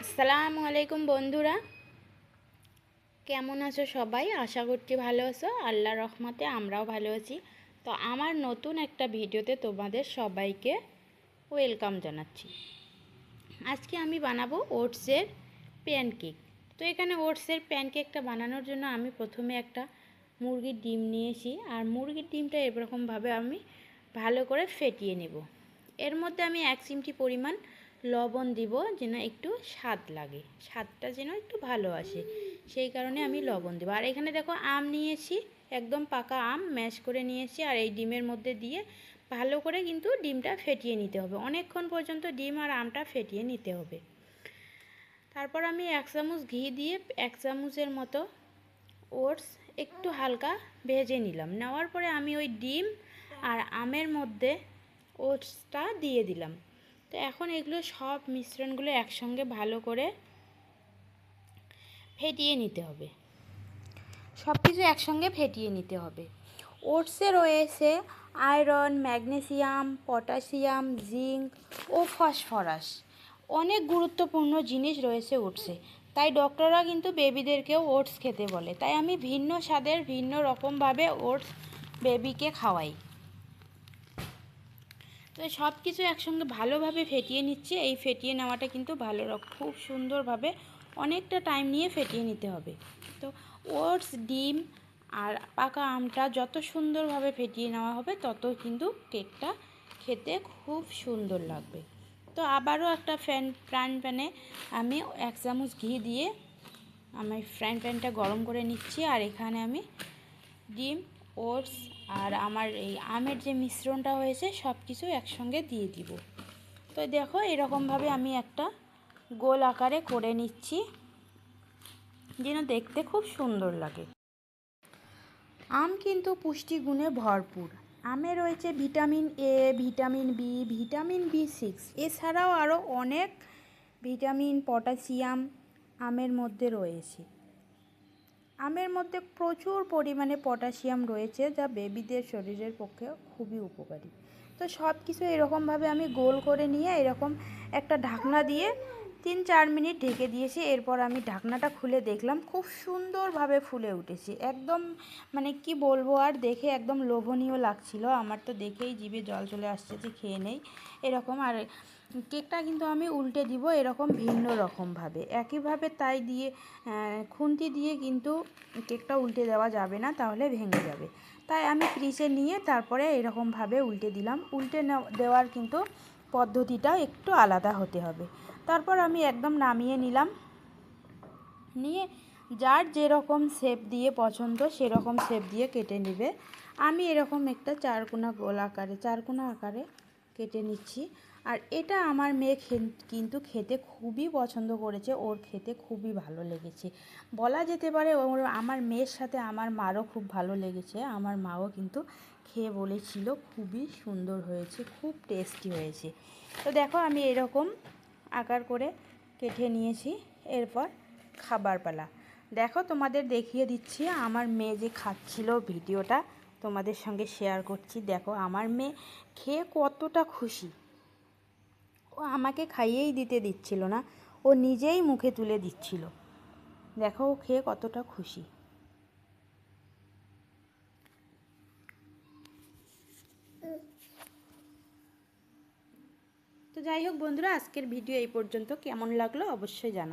আসসালামু আলাইকুম বন্ধুরা, কেমন আছো সবাই? আশা করছি ভালো আছো। আল্লাহর রহমতে আমরাও ভালো আছি। তো আমার নতুন একটা ভিডিওতে তোমাদের সবাইকে ওয়েলকাম জানাচ্ছি। আজকে আমি বানাবো ওটসের প্যানকেক। তো এখানে ওটসের প্যানকেকটা বানানোর জন্য আমি প্রথমে একটা মুরগির ডিম নিয়েছি, আর মুরগির ডিমটা এরকমভাবে আমি ভালো করে ফেটিয়ে নেব। এর মধ্যে আমি 1 চিমটি পরিমাণ লবণ দিব, যেন একটু স্বাদ লাগে, স্বাদটা যেন একটু ভালো আসে, সেই কারণে আমি লবণ দেবো। আর এখানে দেখো আম নিয়েছি, একদম পাকা আম ম্যাশ করে নিয়েছি, আর এই ডিমের মধ্যে দিয়ে ভালো করে কিন্তু ডিমটা ফেটিয়ে নিতে হবে। অনেকক্ষণ পর্যন্ত ডিম আর আমটা ফেটিয়ে নিতে হবে। তারপর আমি 1 চামচ ঘি দিয়ে 1 চামচের মতো ওটস একটু হালকা ভেজে নিলাম। নেওয়ার পরে আমি ওই ডিম আর আমের মধ্যে ওটসটা দিয়ে দিলাম। তো এখন এগুলো সব মিশ্রণগুলো একসঙ্গে ভালো করে ফেটিয়ে নিতে হবে। সব কিছু একসঙ্গে ফেটিয়ে নিতে হবে। ওটসে রয়েছে আয়রন, ম্যাগনেসিয়াম, পটাশিয়াম, জিঙ্ক ও ফসফরাস। অনেক গুরুত্বপূর্ণ জিনিস রয়েছে ওটসে। তাই ডক্টররা কিন্তু বেবিদেরকেও ওটস খেতে বলে। তাই আমি ভিন্ন স্বাদের ভিন্ন রকমভাবে ওটস বেবিকে খাওয়াই। তো সব কিছু একসঙ্গে ভালোভাবে ফেটিয়ে নিচ্ছে। এই ফেটিয়ে নেওয়াটা কিন্তু খুব সুন্দরভাবে অনেকটা টাইম নিয়ে ফেটিয়ে নিতে হবে। তো ওটস, ডিম আর পাকা আমটা যত সুন্দরভাবে ফেটিয়ে নেওয়া হবে তত কিন্তু কেকটা খেতে খুব সুন্দর লাগবে। তো আবারও একটা ফ্রাইং প্যানে আমি 1 চামচ ঘি দিয়ে আমি ফ্রাইং প্যানটা গরম করে নিচ্ছি। আর এখানে আমি ডিম, ওটস আর আমার এই আমের যে মিশ্রণটা হয়েছে সব কিছু একসঙ্গে দিয়ে দিব। তো দেখো এরকমভাবে আমি একটা গোল আকারে করে নিচ্ছি, যেন দেখতে খুব সুন্দর লাগে। আম কিন্তু পুষ্টিগুণে ভরপুর। আমে রয়েছে vitamin A, vitamin B, vitamin বি6, এছাড়াও আরও অনেক ভিটামিন, পটাশিয়াম আমের মধ্যে রয়েছে। আমের মধ্যে প্রচুর পরিমাণে পটাশিয়াম রয়েছে, যা বেবিদের শরীরের পক্ষে খুবই উপকারী। তো সব কিছু এরকমভাবে আমি গোল করে নিয়ে এরকম একটা ঢাকনা দিয়ে 3-4 মিনিট ঢেকে দিয়েছি। এরপর আমি ঢাকনাটা খুলে দেখলাম খুব সুন্দরভাবে ফুলে উঠেছে। একদম মানে কি বলবো, আর দেখে একদম লোভনীয় লাগছিল। আমার তো দেখেই জিভে জল চলে আসছে যে খেয়ে নেই এরকম। আর কেকটা কিন্তু আমি উল্টে দিব এরকম ভিন্ন রকমভাবে, একইভাবে তাই দিয়ে খুন্তি দিয়ে কিন্তু কেকটা উল্টে দেওয়া যাবে না, তাহলে ভেঙে যাবে। তাই আমি ক্রিসে নিয়ে তারপরে এরকমভাবে উল্টে দিলাম। উল্টে দেওয়ার কিন্তু পদ্ধতিটা একটু আলাদা হতে হবে। তারপর আমি একদম নামিয়ে নিলাম। নিয়ে যার যেরকম শেপ দিয়ে পছন্দ সেরকম শেপ দিয়ে কেটে নেবে। আমি এরকম একটা চারকোনা আকারে কেটে নিচ্ছি। আর এটা আমার মেয়ে কিন্তু খেতে খুবই পছন্দ করেছে, ওর খেতে খুবই ভালো লেগেছে। বলা যেতে পারে আমার মেয়ের সাথে আমার মারও খুব ভালো লেগেছে। আমার মাও কিন্তু খেয়ে বলেছিল খুবই সুন্দর হয়েছে, খুব টেস্টি হয়েছে। তো দেখো আমি এরকম আকার করে কেটে নিয়েছি। এরপর খাবার পালা। দেখো তোমাদের দেখিয়ে দিচ্ছি আমার মেয়ে যে খাচ্ছিল, ভিডিওটা তোমাদের সঙ্গে শেয়ার করছি। দেখো আমার মেয়ে খেয়ে কতটা খুশি। ও আমাকে খাইয়েই দিচ্ছিল না, ও নিজেই মুখে তুলে দিচ্ছিল। দেখো ও খেয়ে কতটা খুশি। তো যাই হোক বন্ধুরা, আজকের ভিডিও এই পর্যন্ত। কেমন লাগলো অবশ্যই জানাবো।